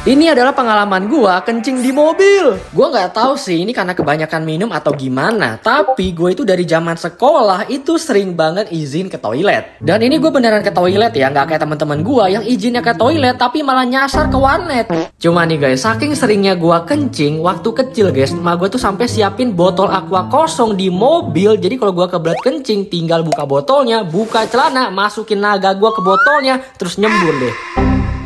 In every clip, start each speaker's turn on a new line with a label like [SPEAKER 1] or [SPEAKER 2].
[SPEAKER 1] Ini adalah pengalaman gua kencing di mobil. Gua nggak tahu sih ini karena kebanyakan minum atau gimana. Tapi gue itu dari zaman sekolah itu sering banget izin ke toilet. Dan ini gue beneran ke toilet ya, nggak kayak teman-teman gua yang izinnya ke toilet tapi malah nyasar ke warnet. Cuma nih guys, saking seringnya gua kencing waktu kecil guys, emak gua tuh sampai siapin botol aqua kosong di mobil. Jadi kalau gua kebelet kencing, tinggal buka botolnya, buka celana, masukin naga gua ke botolnya, terus nyembur deh.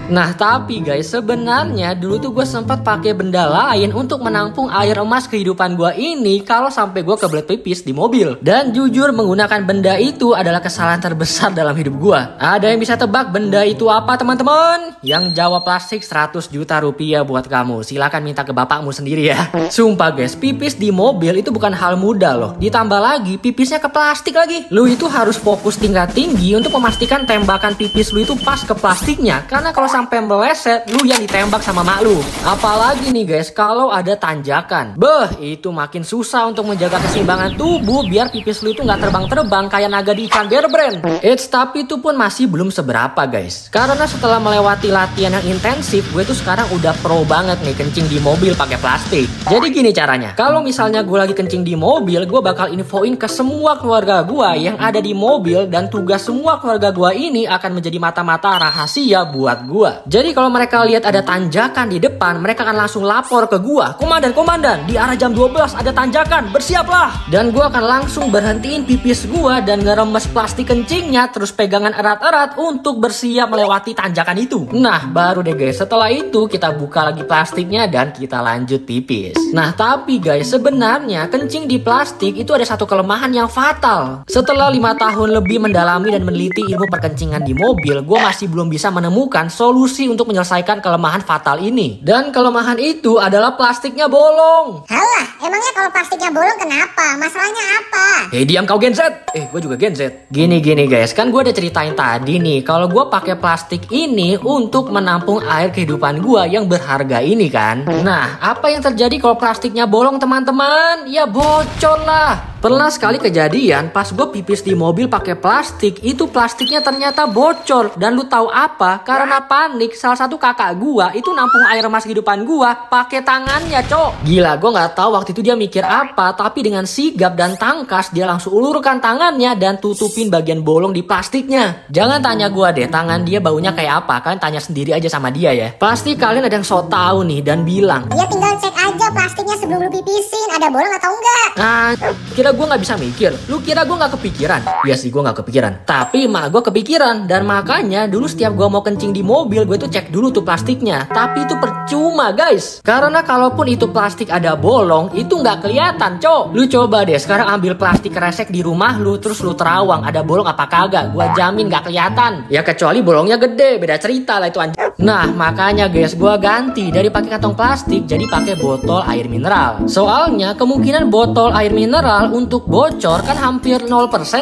[SPEAKER 1] Nah tapi guys, sebenarnya dulu tuh gue sempat pakai benda lain untuk menampung air emas kehidupan gue ini kalau sampai gue kebelet pipis di mobil. Dan jujur menggunakan benda itu adalah kesalahan terbesar dalam hidup gue. Ada yang bisa tebak benda itu apa teman-teman? Yang jawab plastik 100 juta rupiah buat kamu. Silakan minta ke bapakmu sendiri ya. Sumpah guys, pipis di mobil itu bukan hal mudah loh. Ditambah lagi pipisnya ke plastik lagi. Lu itu harus fokus tingkat tinggi untuk memastikan tembakan pipis lu itu pas ke plastiknya. Karena kalau sampai meleset, lu yang ditembak sama mak lu. Apalagi nih guys, kalau ada tanjakan. Itu makin susah untuk menjaga keseimbangan tubuh biar pipis lu itu nggak terbang-terbang kayak naga di ikan bear-brand. Tapi itu pun masih belum seberapa guys. Karena setelah melewati latihan yang intensif, gue tuh sekarang udah pro banget nih kencing di mobil pakai plastik. Jadi gini caranya. Kalau misalnya gue lagi kencing di mobil, gue bakal infoin ke semua keluarga gue yang ada di mobil, dan tugas semua keluarga gue ini akan menjadi mata-mata rahasia buat gue. Jadi kalau mereka lihat ada tanjakan di depan, mereka akan langsung lapor ke gua. Komandan, di arah jam 12 ada tanjakan, bersiaplah. Dan gua akan langsung berhentiin pipis gua dan ngeremes plastik kencingnya, terus pegangan erat-erat untuk bersiap melewati tanjakan itu. Nah, baru deh guys, setelah itu kita buka lagi plastiknya dan kita lanjut pipis. Nah, tapi guys, sebenarnya kencing di plastik itu ada satu kelemahan yang fatal. Setelah 5 tahun lebih mendalami dan meneliti ilmu perkencingan di mobil, gua masih belum bisa menemukan solusi untuk menyelesaikan kelemahan fatal ini. Dan kelemahan itu adalah plastiknya bolong.
[SPEAKER 2] Halah, emangnya kalau plastiknya bolong kenapa? Masalahnya apa?
[SPEAKER 1] Diam kau Gen Z. Gue juga Gen Z. Gini guys, kan gue udah ceritain tadi nih kalau gue pakai plastik ini untuk menampung air kehidupan gue yang berharga ini kan. Nah, apa yang terjadi kalau plastiknya bolong teman-teman? Ya bocor lah. Pernah sekali kejadian pas gue pipis di mobil pakai plastik, itu plastiknya ternyata bocor. Dan lu tahu apa? Karena panik, salah satu kakak gua itu nampung air emas kehidupan gua pakai tangannya, cok. Gila, gua nggak tahu waktu itu dia mikir apa, tapi dengan sigap dan tangkas dia langsung ulurkan tangannya dan tutupin bagian bolong di plastiknya. Jangan tanya gua deh, tangan dia baunya kayak apa, kan tanya sendiri aja sama dia ya. Pasti kalian ada yang sok tahu nih dan bilang,
[SPEAKER 2] ya tinggal cek aja plastiknya sebelum lu pipisin, ada bolong atau enggak.
[SPEAKER 1] Nah, kira gue nggak bisa mikir. Lu kira gue nggak kepikiran? Iya sih, gue nggak kepikiran. Tapi mak gue kepikiran. Dan makanya dulu setiap gue mau kencing di mobil, gue tuh cek dulu tuh plastiknya. Tapi itu percuma guys. Karena kalaupun itu plastik ada bolong, itu nggak kelihatan, cok. Lu coba deh sekarang ambil plastik kresek di rumah lu, terus lu terawang ada bolong apa kagak. Gue jamin nggak kelihatan. Ya kecuali bolongnya gede, beda cerita lah itu anjir. Nah makanya guys, gue ganti dari pakai kantong plastik jadi pakai botol air mineral. Soalnya kemungkinan botol air mineral untuk bocor kan hampir 0%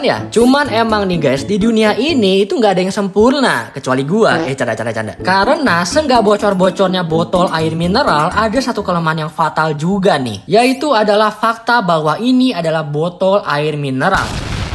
[SPEAKER 1] ya. Cuman emang nih guys, di dunia ini itu nggak ada yang sempurna kecuali gua. Canda. Karena seenggak bocor-bocornya botol air mineral, ada satu kelemahan yang fatal juga nih, yaitu adalah fakta bahwa ini adalah botol air mineral.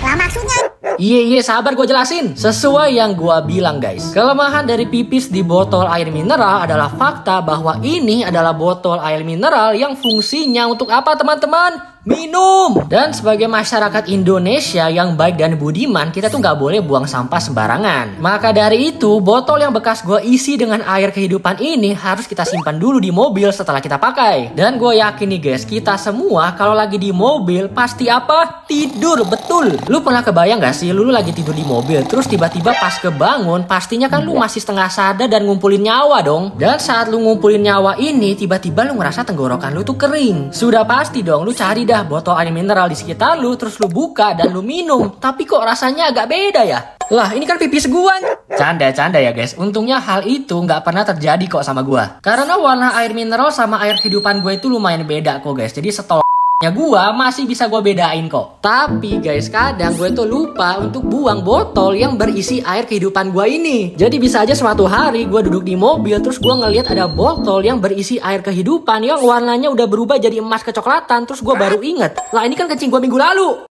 [SPEAKER 2] Lah maksudnya?
[SPEAKER 1] Iya, sabar gue jelasin. Sesuai yang gue bilang guys, kelemahan dari pipis di botol air mineral adalah fakta bahwa ini adalah botol air mineral yang fungsinya untuk apa teman-teman? Minum. Dan sebagai masyarakat Indonesia yang baik dan budiman, kita tuh nggak boleh buang sampah sembarangan. Maka dari itu, botol yang bekas gue isi dengan air kehidupan ini harus kita simpan dulu di mobil setelah kita pakai. Dan gue yakin nih guys, kita semua kalau lagi di mobil pasti apa? Tidur, betul. Lu pernah kebayang gak sih, lu lagi tidur di mobil, terus tiba-tiba pas kebangun, pastinya kan lu masih setengah sadar dan ngumpulin nyawa dong. Dan saat lu ngumpulin nyawa ini, tiba-tiba lu ngerasa tenggorokan lu tuh kering. Sudah pasti dong, lu cari botol air mineral di sekitar lu, terus lu buka dan lu minum. Tapi kok rasanya agak beda ya? Lah ini kan pipis gua. Canda ya guys. Untungnya hal itu nggak pernah terjadi kok sama gua. Karena warna air mineral sama air kehidupan gue itu lumayan beda kok guys. Jadi gua masih bisa gua bedain kok. Tapi guys, kadang gue tuh lupa untuk buang botol yang berisi air kehidupan gua ini. Jadi bisa aja suatu hari gua duduk di mobil, terus gua ngeliat ada botol yang berisi air kehidupan yang warnanya udah berubah jadi emas kecoklatan. Terus gua baru inget, lah ini kan kencing gua minggu lalu.